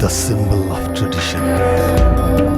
The symbol of tradition,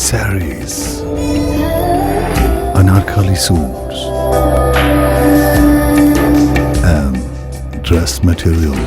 sarees, anarkali suits, and dress material.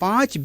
5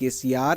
KCR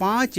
5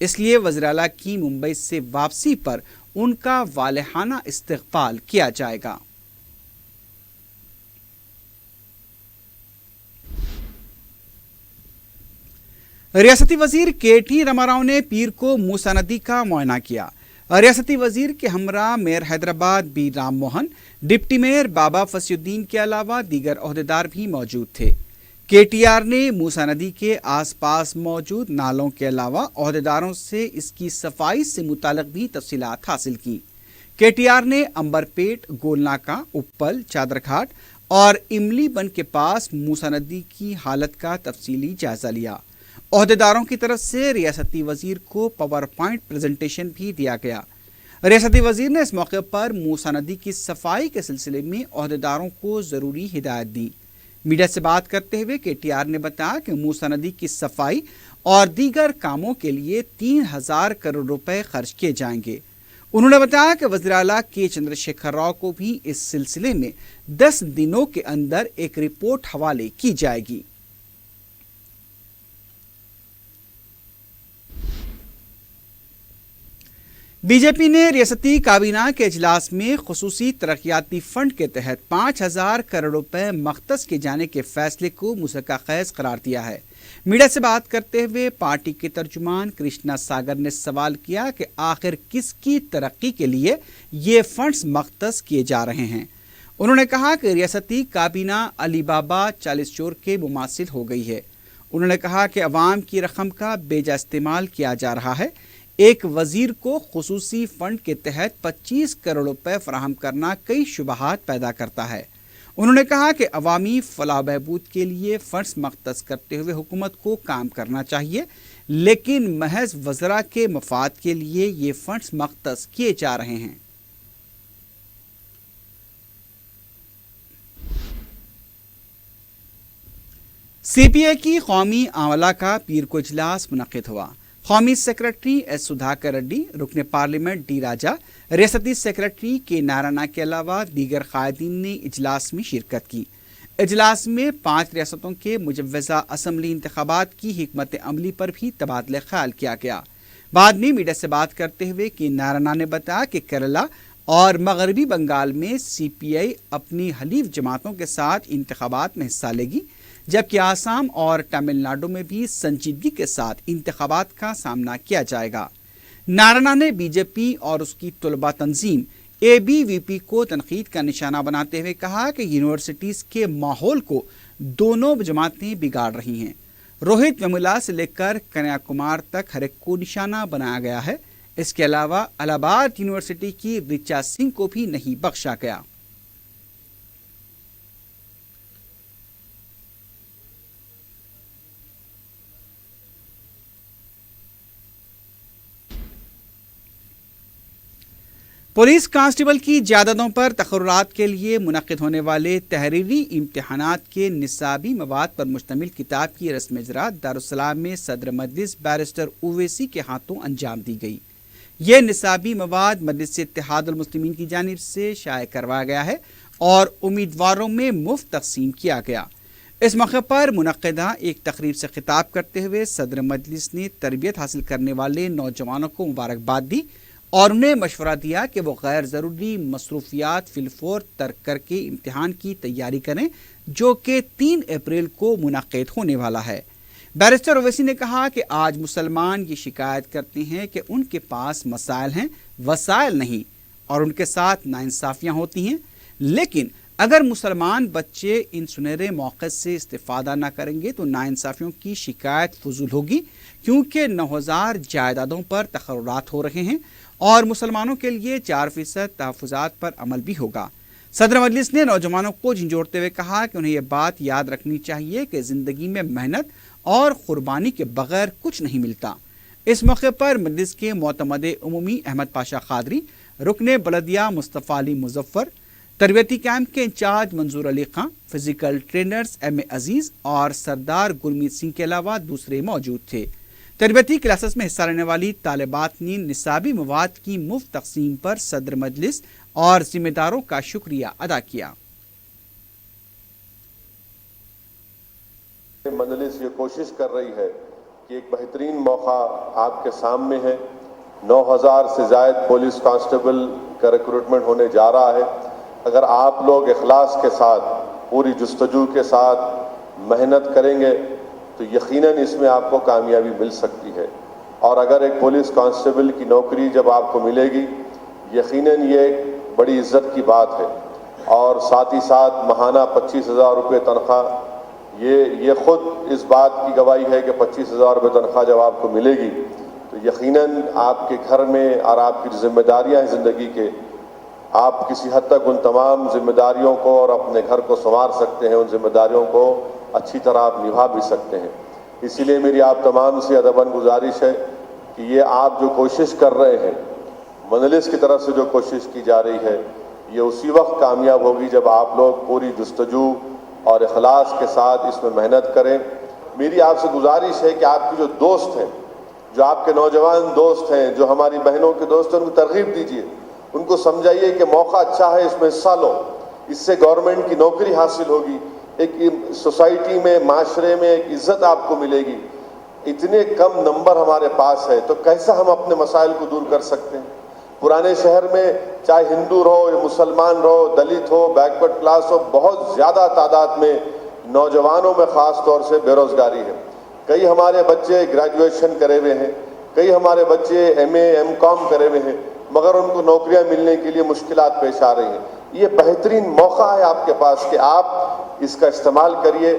اس لیے وزیر اعلیٰ کی ممبئی سے واپسی پر ان کا والہانہ استقبال کیا جائے گا۔ ریاستی وزیر کے ٹی راما راؤ نے پیر کو موسیٰ ندی کا معائنہ کیا۔ ریاستی وزیر کے ہمراہ mayor Hyderabad B Ram Mohan, deputy mayor Baba فصیح الدین کے علاوہ دیگر عہدیدار بھی موجود تھے۔ کے ٹی آر نے موسیٰ ندی کے آس پاس موجود نالوں کے علاوہ عہدیداروں سے اس کی صفائی سے متعلق بھی تفصیلات حاصل کی۔ کے ٹی آر نے امبر پیٹ، گول ناکا، اپل، چادر گھاٹ اور املی بند کے پاس موسیٰ ندی کی حالت کا تفصیلی جائزہ لیا۔ عہدیداروں کی طرف سے ریاستی وزیر کو پاور پوائنٹ پریزنٹیشن بھی دیا گیا۔ ریاستی وزیر نے اس موقع پر موسیٰ ندی کی صفائی کے سلسلے میں عہدیداروں کو ضروری ہدایت دی۔ میڈیا سے بات کرتے ہوئے کے ٹی آر نے بتایا کہ موسیٰ ندی کی صفائی اور دیگر کاموں کے لیے 3000 کروڑ روپے خرچ کیے جائیں گے۔ انہوں نے بتایا کہ وزیر اعلیٰ کے چندر شیکھر راؤ کو بھی اس سلسلے میں 10 دنوں کے اندر ایک رپورٹ حوالے کی جائے گی۔ بی جے پی نے ریاستی کابینہ کے اجلاس میں خصوصی ترقیاتی فنڈ کے تحت 5000 کروڑ روپے مختص کیے جانے کے فیصلے کو مسکہ خیز قرار دیا ہے۔ میڈیا سے بات کرتے ہوئے پارٹی کے ترجمان کرشنا ساگر نے سوال کیا کہ آخر کس کی ترقی کے لیے یہ فنڈز مختص کیے جا رہے ہیں۔ انہوں نے کہا کہ ریاستی کابینہ علی بابا 40 چور کے مماثل ہو گئی ہے۔ انہوں نے کہا کہ عوام کی رقم کا بے جا استعمال کیا جا رہا ہے۔ ایک وزیر کو خصوصی فنڈ کے تحت 25 کروڑ روپے فراہم کرنا کئی شبہات پیدا کرتا ہے۔ انہوں نے کہا کہ عوامی فلاح و بہبود کے لیے فنڈز مختص کرتے ہوئے حکومت کو کام کرنا چاہیے، لیکن محض وزراء کے مفاد کے لیے یہ فنڈز مختص کیے جا رہے ہیں۔ سی پی آئی کی قومی عملہ کا پیر کو اجلاس منعقد ہوا۔ قومی سیکرٹری ایس سدھاکر ریڈی، رکن پارلیمنٹ ڈی راجا، ریاستی سیکرٹری کے نارائنا کے علاوہ دیگر قائدین نے اجلاس میں شرکت کی۔ اجلاس میں 5 ریاستوں کے مجوزہ اسمبلی انتخابات کی حکمت عملی پر بھی تبادلہ خیال کیا گیا۔ بعد میں میڈیا سے بات کرتے ہوئے کے نارائنا نے بتایا کہ کیرلا اور مغربی بنگال میں سی پی آئی اپنی حلیف جماعتوں کے ساتھ انتخابات میں حصہ لے گی، جبکہ آسام اور تمل ناڈو میں بھی سنجیدگی کے ساتھ انتخابات کا سامنا کیا جائے گا۔ نارائنا نے بی جے پی اور اس کی طلبہ تنظیم اے بی وی پی کو تنقید کا نشانہ بناتے ہوئے کہا کہ یونیورسٹیز کے ماحول کو دونوں جماعتیں بگاڑ رہی ہیں۔ روہت ویمولا سے لے کر کنیا کمار تک ہر ایک کو نشانہ بنایا گیا ہے۔ اس کے علاوہ الہ آباد یونیورسٹی کی رچا سنگھ کو بھی نہیں بخشا گیا۔ پولیس کانسٹیبل کی جائیدادوں پر تقررات کے لیے منعقد ہونے والے تحریری امتحانات کے نصابی مواد پر مشتمل کتاب کی رسم اجرا دارالسلام میں صدر مجلس بیرسٹر اویسی کے ہاتھوں انجام دی گئی۔ یہ نصابی مواد مجلس اتحاد المسلمین کی جانب سے شائع کروایا گیا ہے اور امیدواروں میں مفت تقسیم کیا گیا۔ اس موقع پر منعقدہ ایک تقریب سے خطاب کرتے ہوئے صدر مجلس نے تربیت حاصل کرنے والے نوجوانوں کو مبارکباد دی اور انہیں مشورہ دیا کہ وہ غیر ضروری مصروفیات فی الفور ترک کر کے امتحان کی تیاری کریں، جو کہ 3 اپریل کو منعقد ہونے والا ہے۔ بیرسٹر اویسی نے کہا کہ آج مسلمان یہ شکایت کرتے ہیں کہ ان کے پاس مسائل ہیں، وسائل نہیں، اور ان کے ساتھ ناانصافیاں ہوتی ہیں، لیکن اگر مسلمان بچے ان سنہرے موقع سے استفادہ نہ کریں گے تو ناانصافیوں کی شکایت فضول ہوگی، کیونکہ 9000 جائیدادوں پر تقررات ہو رہے ہیں اور مسلمانوں کے لیے 4% تحفظات پر عمل بھی ہوگا۔ صدر مجلس نے نوجوانوں کو جھنجھوڑتے ہوئے کہا کہ انہیں یہ بات یاد رکھنی چاہیے کہ زندگی میں محنت اور قربانی کے بغیر کچھ نہیں ملتا۔ اس موقع پر مجلس کے معتمد عمومی احمد پاشا قادری، رکن بلدیہ مصطفیٰ علی مظفر، تربیتی کیمپ کے انچارج منظور Ali Khan, physical trainers M اے عزیز اور سردار گرمیت سنگھ کے علاوہ دوسرے موجود تھے۔ تربیتی کلاسز میں حصہ لینے والی طالبات نے نصابی مواد کی مفت تقسیم پر صدر مجلس اور ذمہ داروں کا شکریہ ادا کیا۔ مجلس یہ کوشش کر رہی ہے کہ ایک بہترین موقع آپ کے سامنے ہے. 9000 سے زائد پولیس کانسٹیبل کا ریکروٹمنٹ ہونے جا رہا ہے. اگر آپ لوگ اخلاص کے ساتھ پوری جستجو کے ساتھ محنت کریں گے تو یقیناً اس میں آپ کو کامیابی مل سکتی ہے. اور اگر ایک پولیس کانسٹیبل کی نوکری جب آپ کو ملے گی یقیناً یہ ایک بڑی عزت کی بات ہے. اور ساتھ ہی ساتھ ماہانہ 25,000 روپے تنخواہ، یہ خود اس بات کی گواہی ہے کہ 25,000 روپے تنخواہ جب آپ کو ملے گی تو یقیناً آپ کے گھر میں اور آپ کی ذمہ داریاں ہیں زندگی کے، آپ کسی حد تک ان تمام ذمہ داریوں کو اور اپنے گھر کو سنوار سکتے ہیں، ان ذمہ داریوں کو اچھی طرح آپ نبھا بھی سکتے ہیں. اسی لیے میری آپ تمام سے ادباً گزارش ہے کہ یہ آپ جو کوشش کر رہے ہیں، مجلس کی طرف سے جو کوشش کی جا رہی ہے، یہ اسی وقت کامیاب ہوگی جب آپ لوگ پوری جستجو اور اخلاص کے ساتھ اس میں محنت کریں. میری آپ سے گزارش ہے کہ آپ کے جو دوست ہیں، جو آپ کے نوجوان دوست ہیں، جو ہماری بہنوں کے دوست ہیں، ان کو ترغیب دیجیے، ان کو سمجھائیے کہ موقع اچھا ہے، اس میں حصہ لو، اس سے گورنمنٹ کی نوکری حاصل ہوگی، ایک سوسائٹی میں، معاشرے میں ایک عزت آپ کو ملے گی. اتنے کم نمبر ہمارے پاس ہے تو کیسا ہم اپنے مسائل کو دور کر سکتے ہیں؟ پرانے شہر میں چاہے ہندو رہو یا مسلمان رہو، دلت ہو، بیکورڈ کلاس ہو، بہت زیادہ تعداد میں نوجوانوں میں خاص طور سے بے روزگاری ہے. کئی ہمارے بچے گریجویشن کرے ہوئے ہیں، کئی ہمارے بچے ایم اے ایم کام کرے ہوئے ہیں، مگر ان کو نوکریاں ملنے کے لیے مشکلات پیش آ رہی ہیں. یہ بہترین موقع ہے آپ کے پاس کہ آپ اس کا استعمال کریے،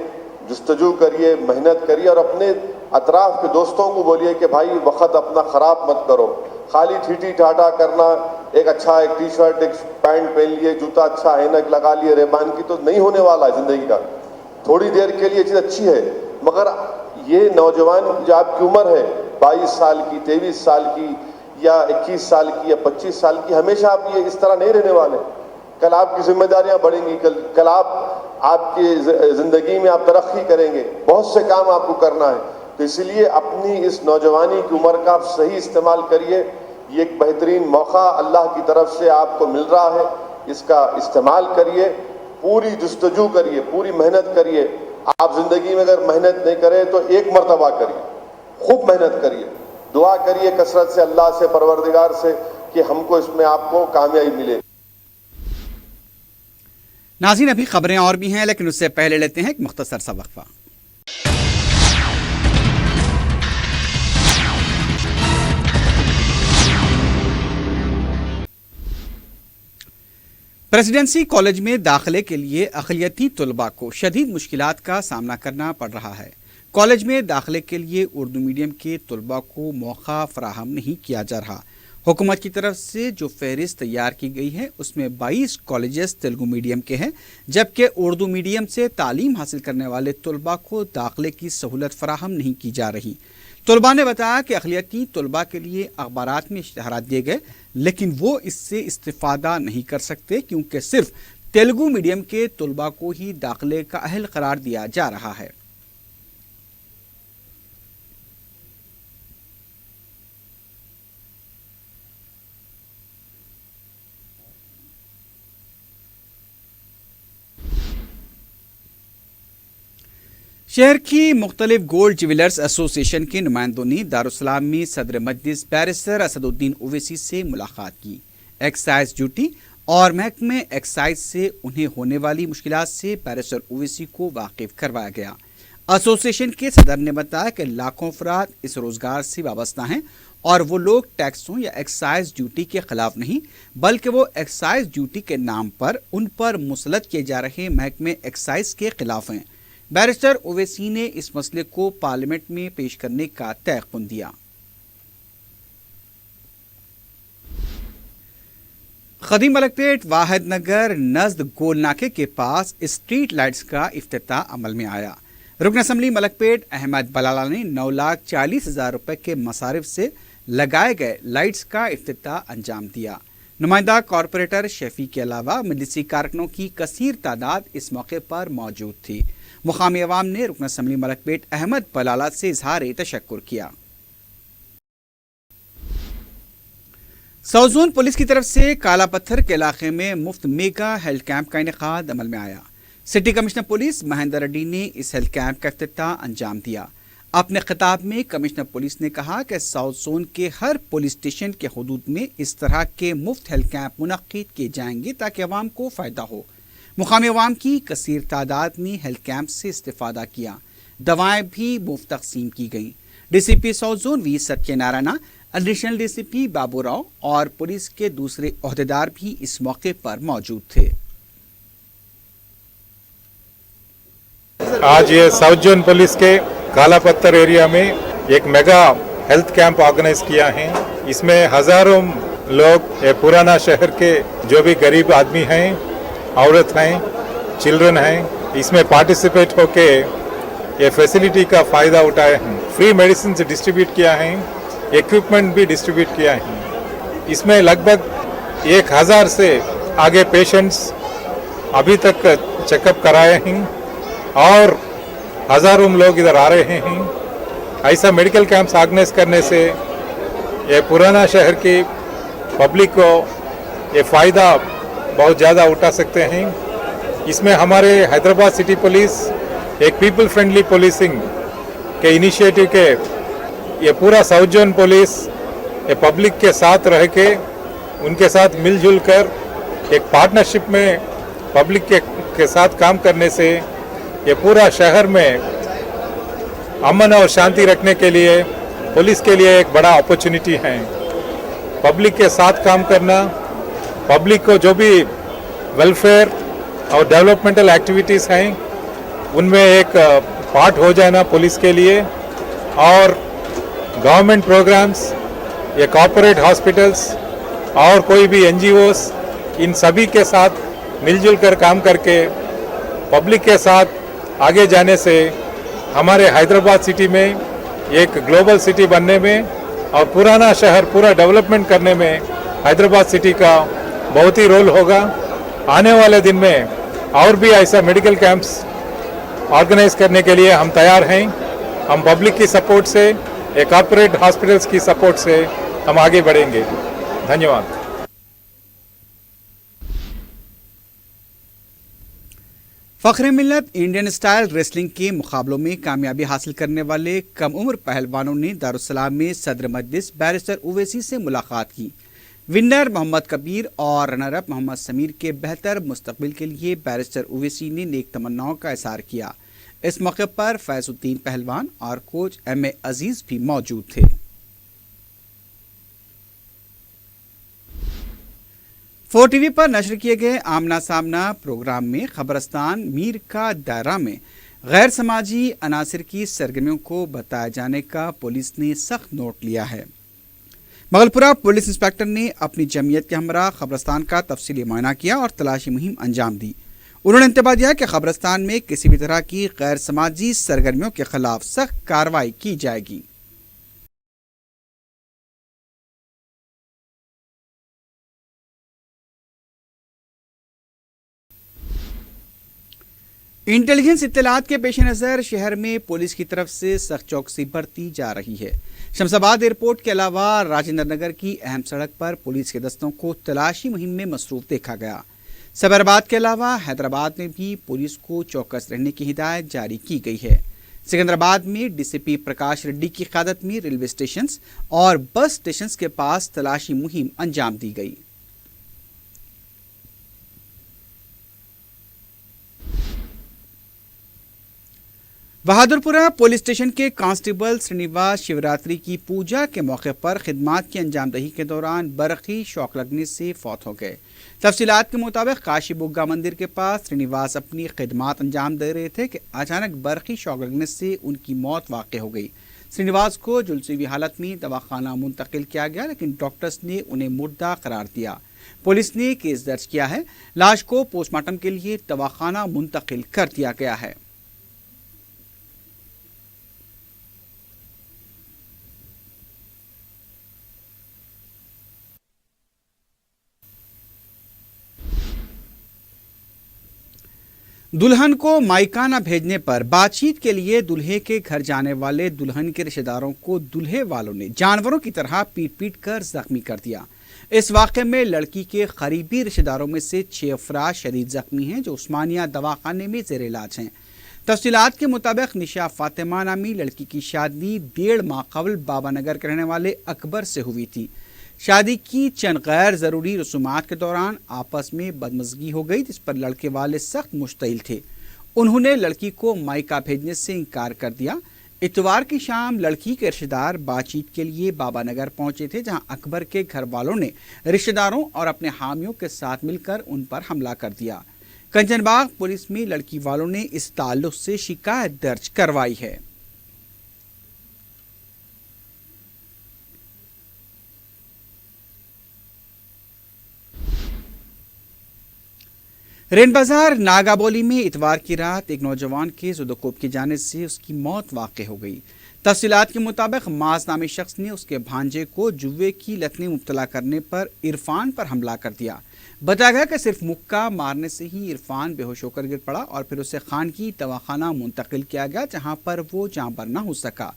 جستجو کریے، محنت کریے، اور اپنے اطراف کے دوستوں کو بولیے کہ بھائی وقت اپنا خراب مت کرو. خالی ٹھیٹھی ٹھاٹا کرنا، ایک اچھا ایک ٹی شرٹ ایک پینٹ پہن لیے، جوتا اچھا اینک لگا لیے ریبان کی، تو نہیں ہونے والا ہے زندگی کا. تھوڑی دیر کے لیے چیز اچھی ہے، مگر یہ نوجوان جو آپ کی عمر ہے 22 سال کی، 23 سال کی، یا 21 سال کی، یا 25 سال کی، ہمیشہ آپ یہ اس طرح نہیں رہنے والے. کل آپ کی ذمہ داریاں بڑھیں گی، کل آپ کی زندگی میں آپ ترقی کریں گے، بہت سے کام آپ کو کرنا ہے. تو اس لیے اپنی اس نوجوانی کی عمر کا آپ صحیح استعمال کریے. یہ ایک بہترین موقع اللہ کی طرف سے آپ کو مل رہا ہے، اس کا استعمال کریے، پوری جستجو کریے، پوری محنت کریے. آپ زندگی میں اگر محنت نہیں کریں تو ایک مرتبہ کریے، خوب محنت کریے، دعا کریے کثرت سے اللہ سے، پروردگار سے، کہ ہم کو اس میں آپ کو کامیابی ملے. ناظرین ابھی خبریں اور بھی ہیں لیکن اس سے پہلے لیتے ہیں ایک مختصر سا وقفہ. پریزیڈنسی کالج میں داخلے کے لیے اقلیتی طلباء کو شدید مشکلات کا سامنا کرنا پڑ رہا ہے. کالج میں داخلے کے لیے اردو میڈیم کے طلباء کو موقع فراہم نہیں کیا جا رہا. حکومت کی طرف سے جو فہرست تیار کی گئی ہے اس میں 22 کالجز تیلگو میڈیم کے ہیں، جبکہ اردو میڈیم سے تعلیم حاصل کرنے والے طلباء کو داخلے کی سہولت فراہم نہیں کی جا رہی. طلباء نے بتایا کہ اقلیتی طلباء کے لیے اخبارات میں اشتہارات دیے گئے لیکن وہ اس سے استفادہ نہیں کر سکتے کیونکہ صرف تیلگو میڈیم کے طلباء کو ہی داخلے کا اہل قرار دیا جا رہا ہے. شہر کی مختلف گولڈ جیولرز ایسوسی ایشن کے نمائندوں نے دارالسلام میں صدر مجلس بیرسٹر اسد الدین اویسی سے ملاقات کی. ایکسائز ڈیوٹی اور محکمہ ایکسائز سے انہیں ہونے والی مشکلات سے بیرسٹر اویسی کو واقف کروایا گیا. ایسوسی ایشن کے صدر نے بتایا کہ لاکھوں افراد اس روزگار سے وابستہ ہیں اور وہ لوگ ٹیکسوں یا ایکسائز ڈیوٹی کے خلاف نہیں بلکہ وہ ایکسائز ڈیوٹی کے نام پر ان پر مسلط کیے جا رہے محکمہ ایکسائز کے خلاف ہیں. بیرسٹر اویسی نے اس مسئلے کو پارلیمنٹ میں پیش کرنے کا تیقن دیا. خدیم ملک پیٹ واحد نگر نزد گول ناکے کے پاس اسٹریٹ لائٹس کا افتتاح عمل میں آیا. رکن اسمبلی ملک پیٹ احمد بلالہ نے 9,40,000 روپے کے مصارف سے لگائے گئے لائٹس کا افتتاح انجام دیا. نمائندہ کارپوریٹر شفیع کے علاوہ مجلسی کارکنوں کی کثیر تعداد اس موقع پر موجود تھی. مقامی عوام نے رکن اسمبلی ملک پیٹ احمد بلالہ سے اظہار تشکر کیا. ساؤتھ زون پولیس کی طرف سے کالا پتھر کے علاقے میں مفت میگا ہیلتھ کیمپ کا انعقاد عمل میں آیا. City commissioner police Mahendra ready نے اس ہیلتھ کیمپ کا افتتاح انجام دیا. اپنے خطاب میں کمشنر پولیس نے کہا کہ ساؤتھ زون کے ہر پولیس اسٹیشن کے حدود میں اس طرح کے مفت ہیلتھ کیمپ منعقد کیے جائیں گے تاکہ عوام کو فائدہ ہو۔ مقامی عوام کی کثیر تعداد نے ہیلتھ کیمپ سے استفادہ کیا، دوائیں بھی مفت تقسیم کی گئیں۔ ڈی سی پی ساؤتھ زون وی ستیہ نارائنا، ایڈیشنل ڈی سی پی بابو راؤ اور پولیس کے دوسرے عہدیدار بھی اس موقع پر موجود تھے۔ آج یہ ساؤتھ زون پولیس کے کالا پتھر ایریا میں ایک میگا ہیلتھ کیمپ آرگنائز کیا ہے۔ اس میں ہزاروں لوگ پرانا شہر کے جو بھی غریب آدمی ہیں، عورت ہیں، چلڈرن ہیں، اس میں پارٹیسپیٹ ہو کے یہ فیسلٹی کا فائدہ اٹھائے ہیں۔ فری میڈیسن سے ڈسٹریبیوٹ کیا ہے، ایکوپمنٹ بھی ڈسٹریبیوٹ کیا ہے۔ اس میں لگ بھگ 1000 سے آگے پیشنٹس ابھی تک چیک اپ کرائے ہیں اور ہزاروں لوگ ادھر آ رہے ہیں۔ ایسا میڈیکل کیمپس آرگنائز کرنے سے یہ پرانا شہر کی پبلک کو یہ فائدہ بہت زیادہ اٹھا سکتے ہیں۔ اس میں ہمارے حیدرآباد سٹی پولیس ایک پیپل فرینڈلی پولیسنگ کے انیشیٹو کے یہ پورا ساؤتھ زون پولیس یہ پبلک کے ساتھ رہ کے ان کے ساتھ مل جل کر ایک پارٹنرشپ میں پبلک کے ساتھ کام کرنے سے یہ پورا شہر میں امن اور شانتی رکھنے کے لیے پولیس کے لیے ایک بڑا اپرچونٹی ہے۔ پبلک کے ساتھ کام کرنا، پبلک کو جو بھی ویلفیئر اور ڈیولپمنٹل ایکٹیویٹیز ہیں ان میں ایک پارٹ ہو جانا پولیس کے لیے، اور گورنمنٹ پروگرامز، یہ کارپوریٹ ہاسپٹلس اور کوئی بھی NGOs، ان سبھی کے ساتھ مل جل کر کام کر کے پبلک کے ساتھ آگے جانے سے ہمارے حیدرآباد سٹی میں ایک گلوبل سٹی بننے میں اور پرانا شہر پورا ڈیولپمنٹ کرنے میں حیدرآباد سٹی کا بہت ہی رول ہوگا۔ آنے والے دن میں اور بھی ایسا میڈیکل کیمپس آرگنائز کرنے کے لیے ہم تیار ہیں۔ ہم پبلک کی سپورٹ سے، کارپوریٹ ہاسپٹلس کی سپورٹ سے ہم آگے بڑھیں گے۔ دھنیہ واد۔ فخر ملت انڈین اسٹائل ریسلنگ کے مقابلوں میں کامیابی حاصل کرنے والے کم عمر پہلوانوں نے دارالسلام میں صدر مجلس بیرسٹر اویسی سے ملاقات کی۔ ونر محمد کبیر اور رنر اپ محمد سمیر کے بہتر مستقبل کے لیے بیرسٹر اویسی نے نیک تمناؤں کا اظہار کیا۔ اس موقع پر فیض الدین پہلوان اور کوچ ایم عزیز بھی موجود تھے۔ فور ٹی وی پر نشر کیے گئے آمنا سامنا پروگرام میں خبرستان میر کا دائرہ میں غیر سماجی عناصر کی سرگرمیوں کو بتائے جانے کا پولیس نے سخت نوٹ لیا ہے۔ مغلپورہ پولیس انسپکٹر نے اپنی جمعیت کے ہمراہ خبرستان کا تفصیلی معائنہ کیا اور تلاشی مہم انجام دی۔ انہوں نے انتباہ دیا کہ خبرستان میں کسی بھی طرح کی غیر سماجی سرگرمیوں کے خلاف سخت کارروائی کی جائے گی۔ انٹیلیجنس اطلاعات کے پیش نظر شہر میں پولیس کی طرف سے سخت چوکسی برتی جا رہی ہے۔ شمس آباد ایئرپورٹ کے علاوہ راجندر نگر کی اہم سڑک پر پولیس کے دستوں کو تلاشی مہم میں مصروف دیکھا گیا۔ صبر کے علاوہ حیدرآباد میں بھی پولیس کو چوکس رہنے کی ہدایت جاری کی گئی ہے۔ سکندرآباد میں ڈی سی پی پرکاش ریڈی کی قیادت میں ریلوے اسٹیشنز اور بس اسٹیشنز کے پاس تلاشی مہم انجام دی گئی۔ بہادرپورہ پولیس اسٹیشن کے کانسٹیبل سرینیواس شیوراتری کی پوجا کے موقع پر خدمات کی انجام دہی کے دوران برقی شاک لگنے سے فوت ہو گئے۔ تفصیلات کے مطابق کاشی بگا مندر کے پاس سرینیواس اپنی خدمات انجام دے رہے تھے کہ اچانک برقی شاک لگنے سے ان کی موت واقع ہو گئی۔ سرینیواس کو جلسی ہوئی حالت میں دواخانہ منتقل کیا گیا، لیکن ڈاکٹرز نے انہیں مردہ قرار دیا۔ پولیس نے کیس درج کیا ہے۔ لاش کو پوسٹ مارٹم کے لیے دواخانہ منتقل کر دیا گیا ہے۔ دلہن کو مائکہ نہ بھیجنے پر بات چیت کے لیے دلہے کے گھر جانے والے دلہن کے رشتہ داروں کو دلہے والوں نے جانوروں کی طرح پیٹ پیٹ کر زخمی کر دیا۔ اس واقعے میں لڑکی کے قریبی رشتہ داروں میں سے 6 افراد شدید زخمی ہیں جو عثمانیہ دواخانے میں زیر علاج ہیں۔ تفصیلات کے مطابق نشا فاطمہ نامی لڑکی کی شادی 1.5 ماہ قبل بابا نگر کے رہنے والے اکبر سے ہوئی تھی۔ شادی کی چند غیر ضروری رسومات کے دوران آپس میں بدمزگی ہو گئی، جس پر لڑکے والے سخت مشتعل تھے۔ انہوں نے لڑکی کو مائکا بھیجنے سے انکار کر دیا۔ اتوار کی شام لڑکی کے رشتہ دار بات چیت کے لیے بابا نگر پہنچے تھے، جہاں اکبر کے گھر والوں نے رشتہ داروں اور اپنے حامیوں کے ساتھ مل کر ان پر حملہ کر دیا۔ کنچن باغ پولیس میں لڑکی والوں نے اس تعلق سے شکایت درج کروائی ہے۔ رین بازار ناگا بولی میں اتوار کی رات ایک نوجوان کے زد و کوب کی جانے سے اس کی موت واقع ہو گئی۔ تفصیلات کے مطابق معاذ نامی شخص نے اس کے بھانجے کو جوے کی لت میں مبتلا کرنے پر عرفان پر حملہ کر دیا۔ بتایا گیا کہ صرف مکہ مارنے سے ہی عرفان بے ہوش ہو کر گر پڑا اور پھر اسے خانگی دواخانہ منتقل کیا گیا، جہاں پر وہ جاں بر نہ ہو سکا۔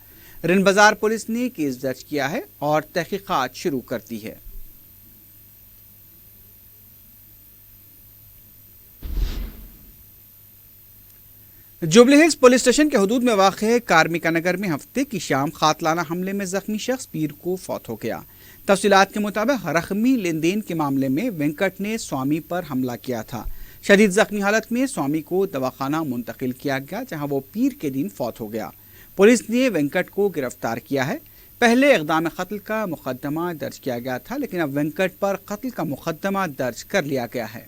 رین بازار پولیس نے کیس درج کیا ہے اور تحقیقات شروع کر دی ہے۔ جوبلی ہلز پولیس اسٹیشن کے حدود میں واقع کارمکا نگر میں ہفتے کی شام قاتلانہ حملے میں زخمی شخص پیر کو فوت ہو گیا۔ تفصیلات کے مطابق رقمی لین دین کے معاملے میں وینکٹ نے سوامی پر حملہ کیا تھا۔ شدید زخمی حالت میں سوامی کو دواخانہ منتقل کیا گیا، جہاں وہ پیر کے دن فوت ہو گیا۔ پولیس نے وینکٹ کو گرفتار کیا ہے۔ پہلے اقدام قتل کا مقدمہ درج کیا گیا تھا، لیکن اب وینکٹ پر قتل کا مقدمہ درج کر لیا گیا ہے۔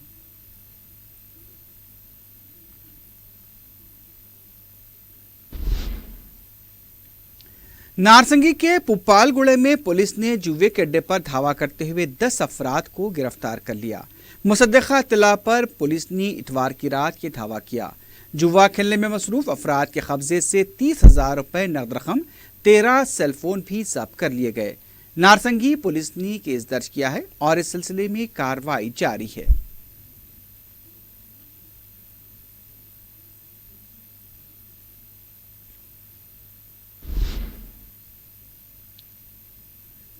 نارسنگی کے پوپال گڑے میں پولیس نے جوے کے اڈے پر دھاوا کرتے ہوئے 10 افراد کو گرفتار کر لیا۔ مصدقہ اطلاع پر پولیس نے اتوار کی رات یہ دھاوا کیا۔ جوا کھیلنے میں مصروف افراد کے قبضے سے 30,000 روپے نقد رقم، 13 سیل فون بھی ضبط کر لیے گئے۔ نارسنگی پولیس نے کیس درج کیا ہے اور اس سلسلے میں کارروائی جاری ہے۔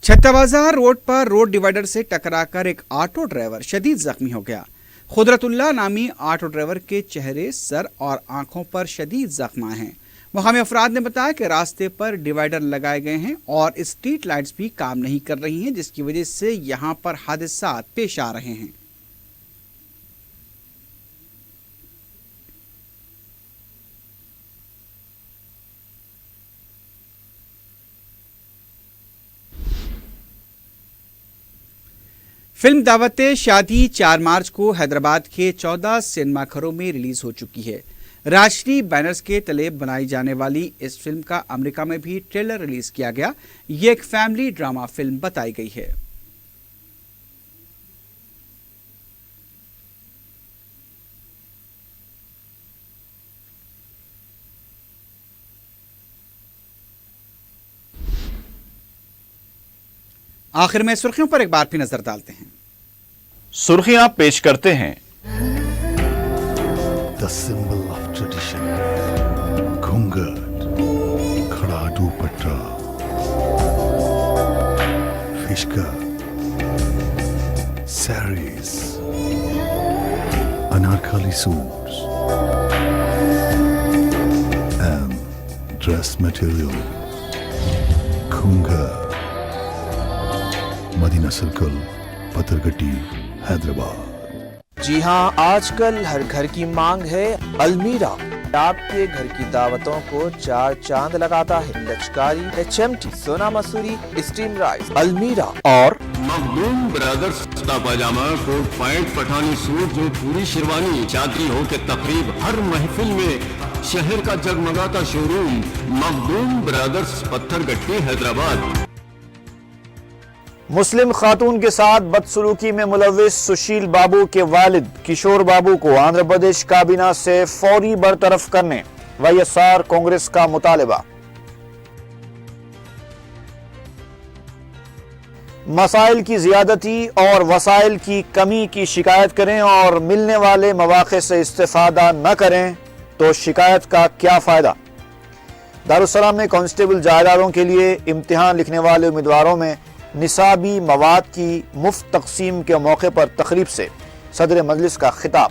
چھتا بازار روڈ پر روڈ ڈیوائیڈر سے ٹکرا کر ایک آٹو ڈرائیور شدید زخمی ہو گیا۔ قدرت اللہ نامی آٹو ڈرائیور کے چہرے، سر اور آنکھوں پر شدید زخم آئے ہیں۔ مقامی افراد نے بتایا کہ راستے پر ڈیوائیڈر لگائے گئے ہیں اور اسٹریٹ لائٹس بھی کام نہیں کر رہی ہیں، جس کی وجہ سے یہاں پر حادثات پیش آ رہے ہیں۔ فلم دعوت شادی 4 مارچ کو حیدرآباد کے 14 سینما گھروں میں ریلیز ہو چکی ہے۔ راشٹری بینرز کے تلے بنائی جانے والی اس فلم کا امریکہ میں بھی ٹریلر ریلیز کیا گیا۔ یہ ایک فیملی ڈرامہ فلم بتائی گئی ہے۔ آخر میں سرخیوں پر ایک بار پھر نظر ڈالتے ہیں۔ سرخیاں پیش کرتے ہیں۔ The symbol of tradition. Ghungat, Khada Dupatta, Fishka, saris, Anarkali suits, and dress material. Ghungat, Madina circle, Pathargatti, Hyderabad. جی ہاں، آج کل ہر گھر کی مانگ ہے المیرا۔ آپ کے گھر کی دعوتوں کو 4 چاند لگاتا ہے۔ لچکاری، HMT، سونا مسوری، اسٹیم رائس، المیرا اور مخدوم برادرز کتا پاجامہ، کوٹ پینٹ، پٹھانی سوٹ، جو پوری شیروانی، شادی ہو کے تقریب، ہر محفل میں شہر کا جگمگاتا شو روم، مخدوم برادرز، پتھر گٹی، حیدرآباد۔ مسلم خاتون کے ساتھ بدسلوکی میں ملوث سشیل بابو کے والد کشور بابو کو آندھرا پردیش کابینہ سے فوری برطرف کرنے YSR کانگریس کا مطالبہ۔ مسائل کی زیادتی اور وسائل کی کمی کی شکایت کریں اور ملنے والے مواقع سے استفادہ نہ کریں تو شکایت کا کیا فائدہ؟ دارالسلام میں کانسٹیبل جائیدادوں کے لیے امتحان لکھنے والے امیدواروں میں نصابی مواد کی مفت تقسیم کے موقع پر تقریب سے صدر مجلس کا خطاب۔